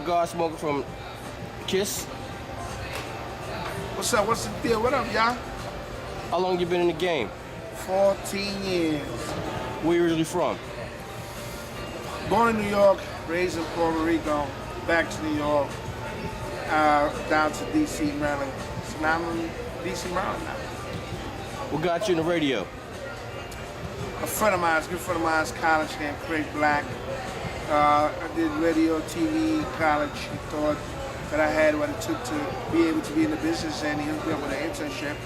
Cigar Smoka from Kiss. What's up? What's the deal? What up, y'all? How long you been in the game? 14 years. Where you originally from? Born in New York, raised in Puerto Rico, back to New York, down to D.C., Maryland. So now I'm in D.C., Maryland now. What got you in the radio? A friend of mine, a good friend of mine's college named Craig Black. I did radio, TV, college. He thought that I had what it took to be able to be in the business, and he hooked me up with an internship.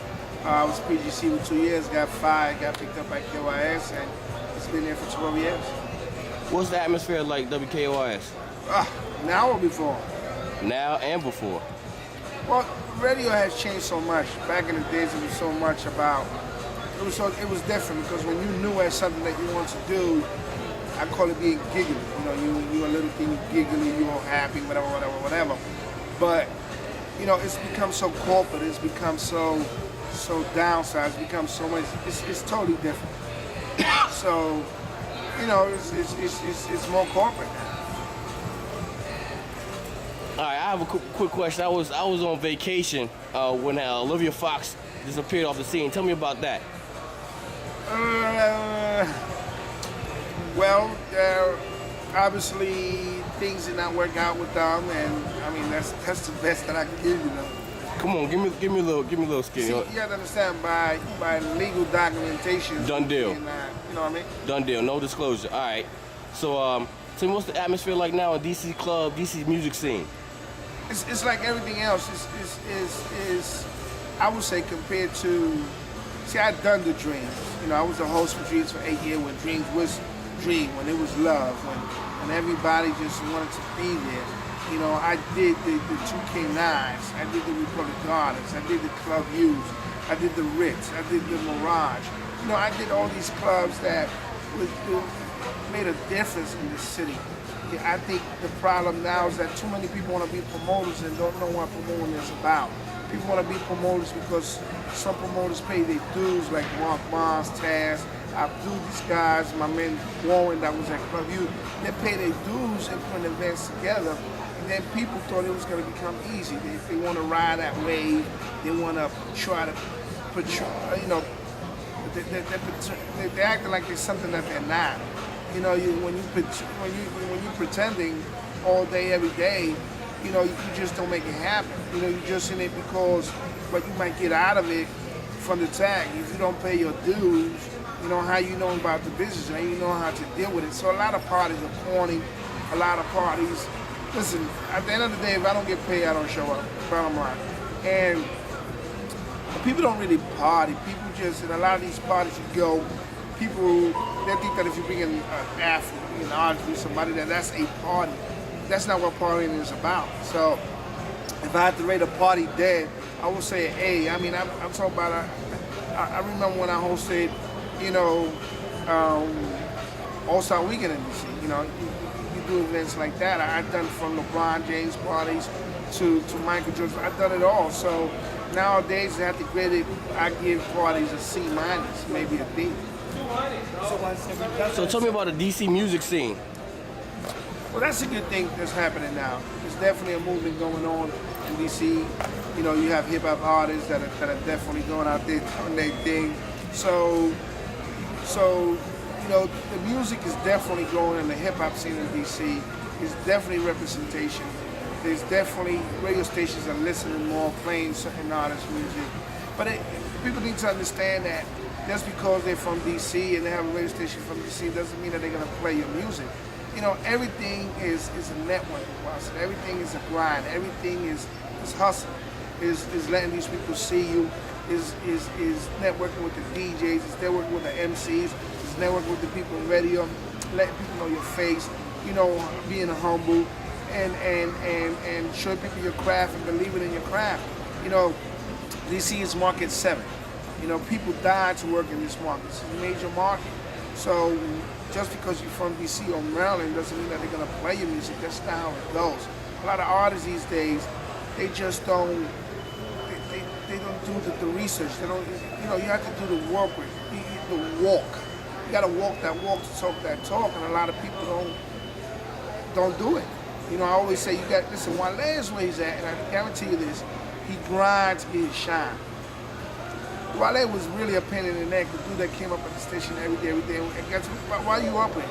I was PGC for 2 years, got fired, got picked up by KYS, and it's been there for 12 years. What's the atmosphere like WKOIS? Now or before? Now and before. Well, radio has changed so much. Back in the days, it was so much about, it was different because when you knew as something that you wanted to do, I call it being giggly. You know, you a little thing giggly, you all happy, whatever. But, you know, it's become so corporate, it's become so downsized, it's become so much, it's totally different. So, you know, it's more corporate now. All right, I have a quick question. I was on vacation when Olivia Fox disappeared off the scene. Tell me about that. Well, obviously things did not work out with them, and I mean that's the best that I can give you. Though. Come on, give me a little skin. See, you have to understand by legal documentation. Done deal. And, you know what I mean? Done deal. No disclosure. All right. So, tell me what's the atmosphere like now in DC club, DC music scene? It's like everything else. Is I would say compared to. See, I'd done the Dreams. You know, I was the host for Dreams for 8 years when Dreams was Dream, when it was love, when everybody just wanted to be there. You know, I did the 2K9s, I did the Republic Gardens, I did the Club U's, I did the Ritz, I did the Mirage. You know, I did all these clubs that made a difference in the city. Yeah, I think the problem now is that too many people want to be promoters and don't know what promoting is about. People want to be promoters because some promoters pay their dues, like Mark Mons, Taz, Abdul, these guys, my man Warren that was at Club U, they pay their dues and put events together. And then people thought it was going to become easy. They want to ride that wave. They want to try to, you know, they're acting like they're something that they're not. You know, when you're pretending all day, every day, you know, you just don't make it happen. You know, you're just in it because what you might get out of it from the tag. If you don't pay your dues, you know, how you know about the business, how you know how to deal with it. So a lot of parties are corny, a lot of parties. Listen, at the end of the day, if I don't get paid, I don't show up, bottom line. And people don't really party. People just, in a lot of these parties you go, people, they think that if you bring in an athlete, an artist, somebody, that's a party. That's not what partying is about. So if I had to rate a party dead, I would say A. I mean, I'm talking about, I remember when I hosted, you know, All-Star Weekend in DC. You know, you do events like that. I've done from LeBron James parties to Michael Jordan. I've done it all. So nowadays, I have to grade it, I give parties a C-, maybe a D. So tell me about the DC music scene. Well, that's a good thing that's happening now. There's definitely a movement going on in DC. You know, you have hip hop artists that are definitely going out there doing their thing. So you know, the music is definitely growing in the hip hop scene in DC. There's definitely representation. There's definitely radio stations are listening more, playing certain artists' music. But people need to understand that just because they're from DC and they have a radio station from DC doesn't mean that they're gonna play your music. You know, everything is a network. Everything is a grind. Everything is hustle. Is letting these people see you. Is networking with the DJs. Is networking with the MCs. Is networking with the people in radio. Letting people know your face. You know, being humble and showing people your craft and believing in your craft. You know, DC is market 7. You know, people die to work in this market. It's a major market. So just because you're from DC or Maryland doesn't mean that they're gonna play your music. That's not how it goes. A lot of artists these days, they just don't. They don't do the research. They don't. You know, you have to do the work with the walk. You gotta walk that walk to talk that talk, and a lot of people don't do it. You know, I always say you got, listen, Wale's where he's at, and I guarantee you this, he grinds to get his shine. Wale was really a pain in the neck, the dude that came up at the station every day, and guess what, why you up with?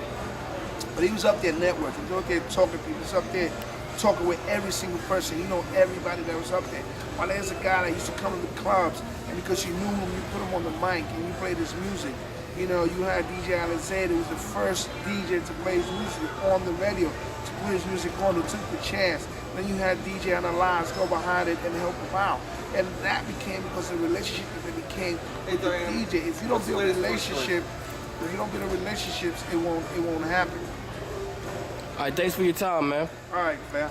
But he was up there networking, he was up there talking to people, he was up there talking with every single person. You know everybody that was up there. Wale's a guy that used to come to the clubs, and because you knew him, you put him on the mic and you played his music. You know, you had DJ Alizé, who was the first DJ to play his music on the radio, to put his music on, who took the chance. Then you had DJ Analyze go behind it and help him out. And that became because of the relationship that they became with the DJ. If you don't build a relationship, it won't happen. All right, thanks for your time, man. All right, fam.